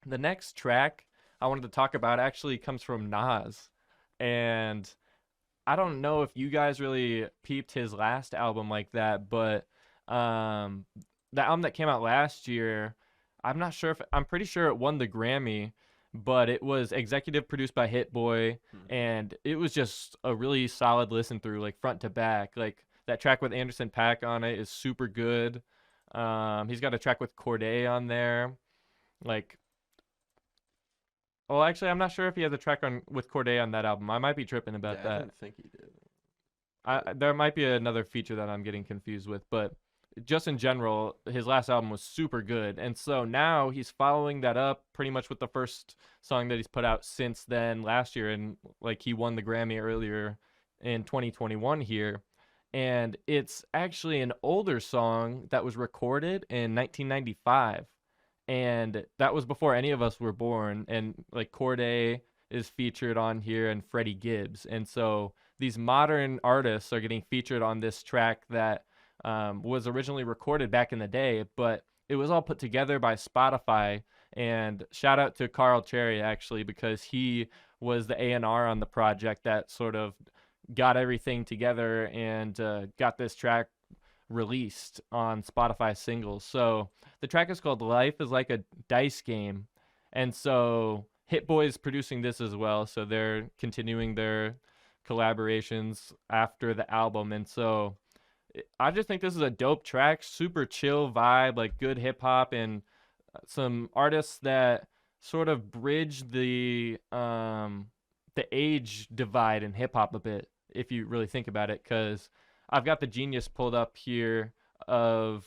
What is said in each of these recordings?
The next track I wanted to talk about actually comes from Nas, and I don't know if you guys really peeped his last album like that, but um, the album that came out last year, I'm pretty sure it won the Grammy, but it was executive produced by Hit Boy, Hmm. and it was just a really solid listen through, like front to back. Like that track with Anderson Paak on it is super good. He's got a track with Cordae on there. Like, well, actually, I'm not sure if he has a track on with Cordae on that album. I might be tripping about Yeah, I that. didn't think he did, but There might be another feature that I'm getting confused with, but just in general, his last album was super good. And so now he's following that up pretty much with the first song that he's put out since then last year. And like he won the Grammy earlier in 2021 here. And it's actually an older song that was recorded in 1995. And that was before any of us were born. And like Corday is featured on here and Freddie Gibbs. And so these modern artists are getting featured on this track that was originally recorded back in the day, but it was all put together by Spotify. And shout out to Carl Cherry actually, because he was the A&R on the project that sort of got everything together and got this track released on Spotify singles. So the track is called Life is Like a Dice Game. And so Hit Boy is producing this as well. So they're continuing their collaborations after the album. And so I just think this is a dope track, super chill vibe, like good hip hop, and some artists that sort of bridge the age divide in hip hop a bit, if you really think about it. Because I've got the Genius pulled up here of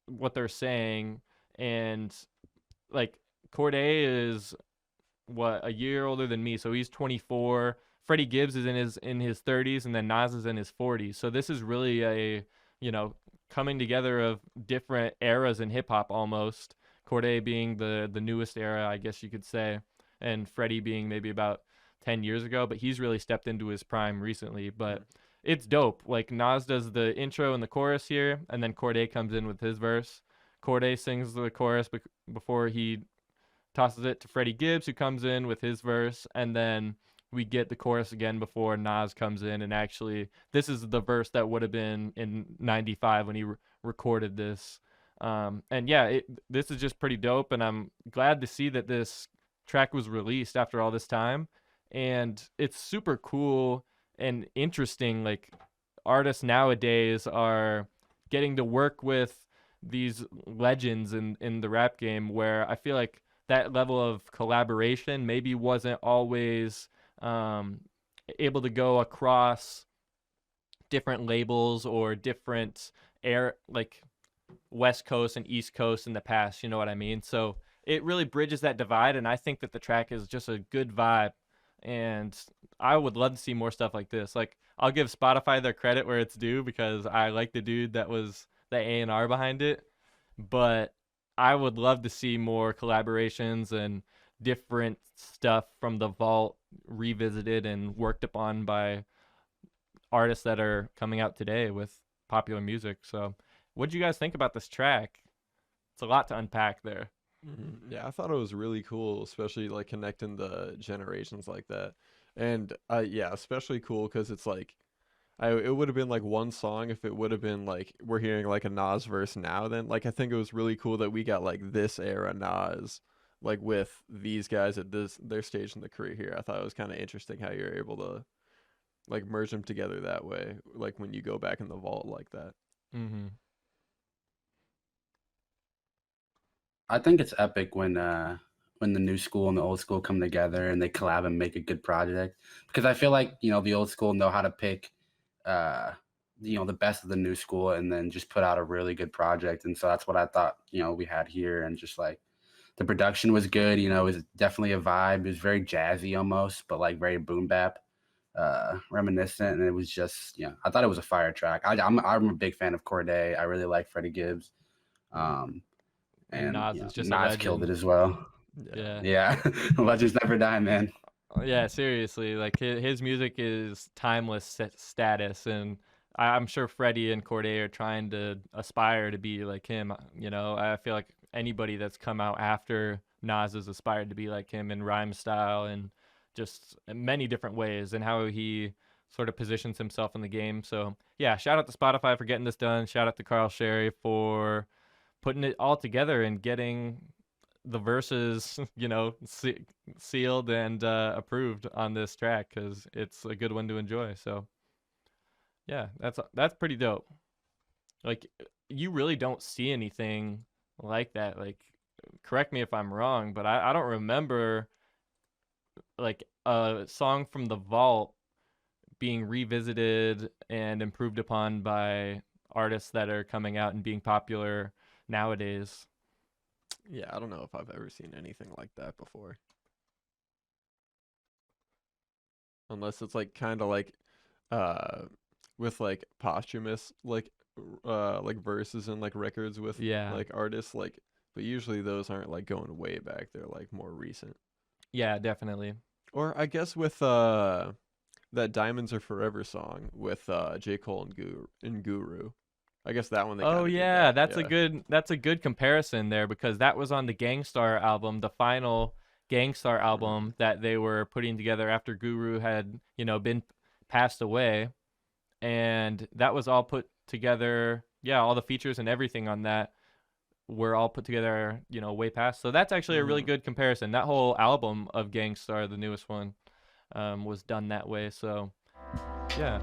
what they're saying, and like Corday is what, a year older than me, so he's 24. Freddie Gibbs is in his 30s, and then Nas is in his 40s. So this is really a you know coming together of different eras in hip hop almost. Corday being the newest era, I guess you could say, and Freddie being maybe about 10 years ago, but he's really stepped into his prime recently. But hmm. it's dope. Like Nas does the intro and the chorus here, and then Corday comes in with his verse. Corday sings the chorus before he tosses it to Freddie Gibbs, who comes in with his verse, and then we get the chorus again before Nas comes in. And actually, this is the verse that would have been in '95 when he recorded this. And yeah, this is just pretty dope, and I'm glad to see that this track was released after all this time. And it's super cool and interesting. Like artists nowadays are getting to work with these legends in the rap game, where I feel like that level of collaboration maybe wasn't always um, able to go across different labels or different air, like West Coast and East Coast in the past. You know what I mean? So it really bridges that divide, and I think that the track is just a good vibe. And I would love to see more stuff like this. Like I'll give Spotify their credit where it's due, because I like the dude that was the A&R behind it, but I would love to see more collaborations and different stuff from the vault revisited and worked upon by artists that are coming out today with popular music. So, what do you guys think about this track? It's a lot to unpack there. Yeah, I thought it was really cool, especially like connecting the generations like that. And yeah, especially cool because it's like it would have been like one song if it would have been like we're hearing like a Nas verse now. Then like I think it was really cool that we got like this era Nas, like with these guys at this their stage in the career here. I thought it was kind of interesting how you're able to like merge them together that way, like when you go back in the vault like that. Mm-hmm. I think it's epic when the new school and the old school come together and they collab and make a good project. Because I feel like, the old school know how to pick uh the best of the new school and then just put out a really good project. And so that's what I thought, we had here. And just like the production was good, it was definitely a vibe. It was very jazzy almost, but like very boom bap reminiscent. And it was just, I thought it was a fire track. I'm a big fan of Corday. I really like Freddie Gibbs. Um And and Nas is just a Nas killed it legend. as well. Yeah. Yeah. Yeah, legends never die, man. Yeah, seriously, like his music is timeless status, and I'm sure Freddie and Cordae are trying to aspire to be like him. I feel like anybody that's come out after Nas has aspired to be like him in rhyme style and just in many different ways, and how he sort of positions himself in the game. So yeah, shout out to Spotify for getting this done. Shout out to Carl Sherry for putting it all together and getting the verses, sealed and approved on this track, because it's a good one to enjoy. So yeah, that's pretty dope. Like, you really don't see anything like that. Like, correct me if I'm wrong, but I don't remember like a song from the vault being revisited and improved upon by artists that are coming out and being popular nowadays. Yeah, I don't know if I've ever seen anything like that before. Unless it's like kind of uh with like posthumous like verses and like records with Yeah. like artists like, but usually those aren't like going way back. They're like more recent. Yeah, definitely. Or I guess with that Diamonds Are Forever song with J. Cole and Guru. I guess that one they Oh kind of did yeah, that. that's a good comparison there, because that was on the Gangstar album, the final Gangstar album that they were putting together after Guru had, been passed away, and that was all put together. Yeah, all the features and everything on that were all put together, way past. So that's actually a really good comparison. That whole album of Gangstar, the newest one, was done that way. So yeah.